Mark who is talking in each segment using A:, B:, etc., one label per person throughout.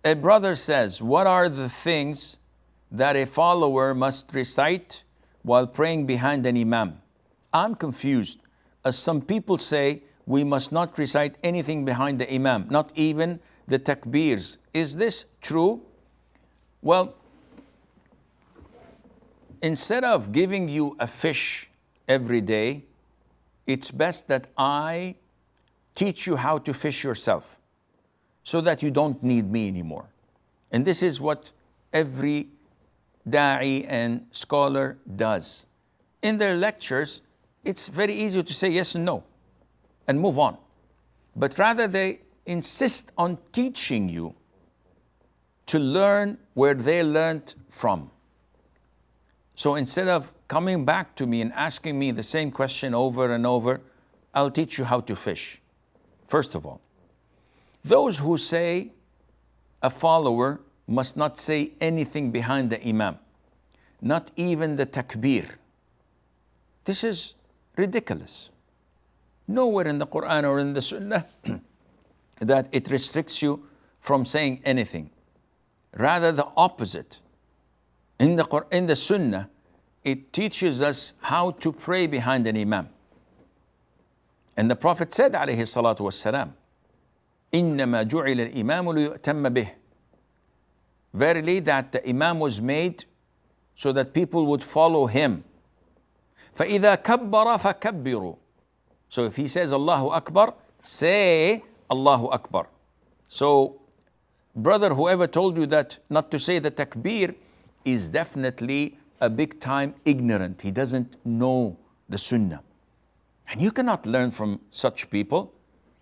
A: A brother says, what are the things that a follower must recite while praying behind an imam? I'm confused, as some people say we must not recite anything behind the imam, not even the takbirs. Is this true? Well, instead of giving you a fish every day, it's best that I teach you how to fish yourself so that you don't need me anymore. And this is what every da'i and scholar does. In their lectures, it's very easy to say yes and no and move on. But rather they insist on teaching you to learn where they learned from. So instead of coming back to me and asking me the same question over and over, I'll teach you how to fish. First of all, those who say a follower must not say anything behind the imam, not even the takbir. This is ridiculous. Nowhere in the Quran or in the Sunnah that it restricts you from saying anything. Rather the opposite. In the Sunnah, it teaches us how to pray behind an imam. And the Prophet said, alayhi salatu wassalam, إِنَّمَا جُعِلَ الْإِمَامُ لِيُؤْتَمَّ بِهِ. Verily that the imam was made so that people would follow him. فَإِذَا كَبَّرَ فَكَبِّرُوا. So if he says Allahu Akbar, say Allahu Akbar. So brother, whoever told you that not to say the takbir is definitely a big time ignorant. He doesn't know the Sunnah. And you cannot learn from such people,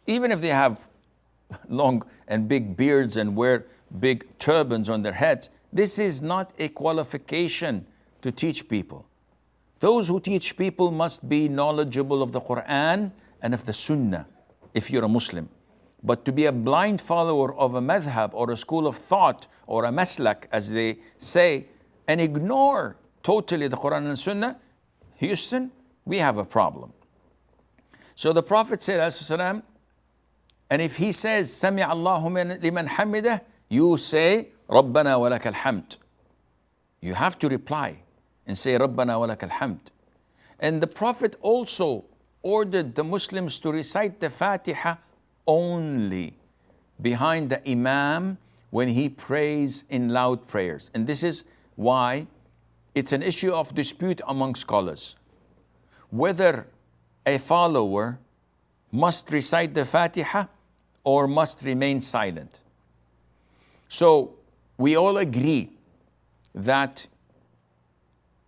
A: even if they have long and big beards and wear big turbans on their heads. This is not a qualification to teach people. Those who teach people must be knowledgeable of the Quran and of the Sunnah, if you're a Muslim. But to be a blind follower of a madhab or a school of thought or a maslak, as they say, and ignore totally the Quran and Sunnah, Houston, we have a problem. So the Prophet said, ﷺ, and if he says, Sami Allahu liman hamidah, you say, Rabbana wa lakal hamd. You have to reply and say, Rabbana wa lakal hamd. And the Prophet also ordered the Muslims to recite the Fatiha only behind the Imam when he prays in loud prayers. And this is why it's an issue of dispute among scholars, whether a follower must recite the Fatiha or must remain silent. So we all agree that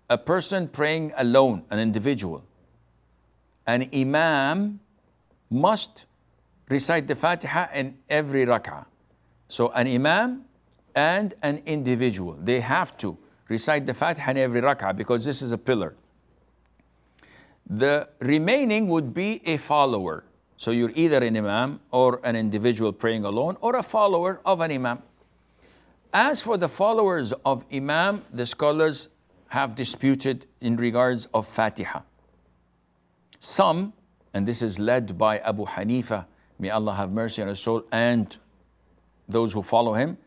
A: a person praying alone, an individual, an imam must recite the Fatiha in every rak'ah. So an imam and an individual, they have to recite the Fatiha in every rak'ah because this is a pillar. The remaining would be a follower. So you're either an imam or an individual praying alone or a follower of an imam. As for the followers of imam, the scholars have disputed in regards of Fatiha. Some, and this is led by Abu Hanifa, may Allah have mercy on his soul, and those who follow him,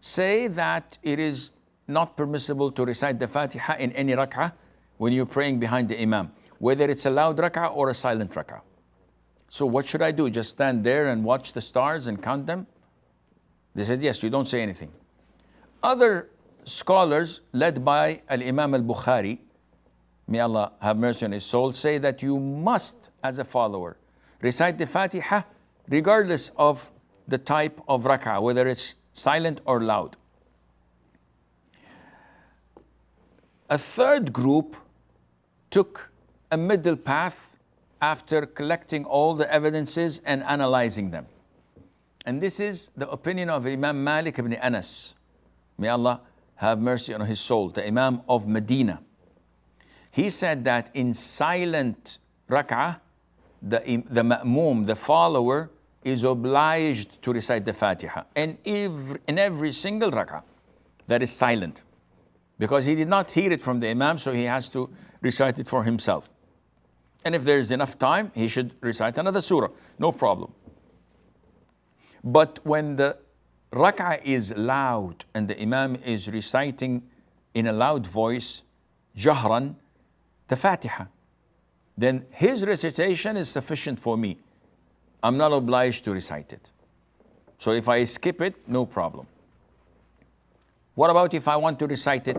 A: say that it is not permissible to recite the Fatiha in any rak'ah when you're praying behind the imam, whether it's a loud rak'ah or a silent rak'ah. So what should I do? Just stand there and watch the stars and count them? They said, yes, you don't say anything. Other scholars, led by Al-Imam al-Bukhari, may Allah have mercy on his soul, say that you must, as a follower, recite the Fatiha regardless of the type of rak'ah, whether it's silent or loud. A third group took a middle path after collecting all the evidences and analyzing them. And this is the opinion of Imam Malik ibn Anas. May Allah have mercy on his soul, the Imam of Medina. He said that in silent rak'ah, the ma'moom, the follower, is obliged to recite the Fatiha in every single rak'ah that is silent, because he did not hear it from the Imam, so he has to recite it for himself. And if there is enough time, he should recite another surah, no problem. But when the rak'ah is loud and the Imam is reciting in a loud voice, jahran, the Fatiha, then his recitation is sufficient for me. I'm not obliged to recite it. So if I skip it, no problem. What about if I want to recite it?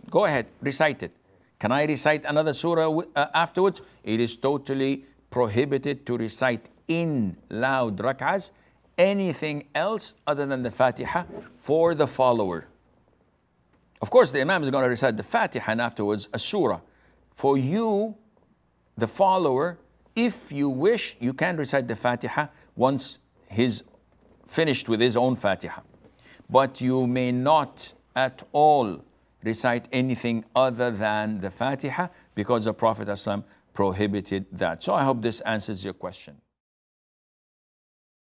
A: Go ahead, recite it. Can I recite another surah afterwards? It is totally prohibited to recite in loud rak'ahs anything else other than the Fatiha for the follower. Of course, the Imam is going to recite the Fatiha and afterwards a surah. For you, the follower, if you wish, you can recite the Fatiha once he's finished with his own Fatiha. But you may not at all recite anything other than the Fatiha because the Prophet ﷺ prohibited that. So I hope this answers your question.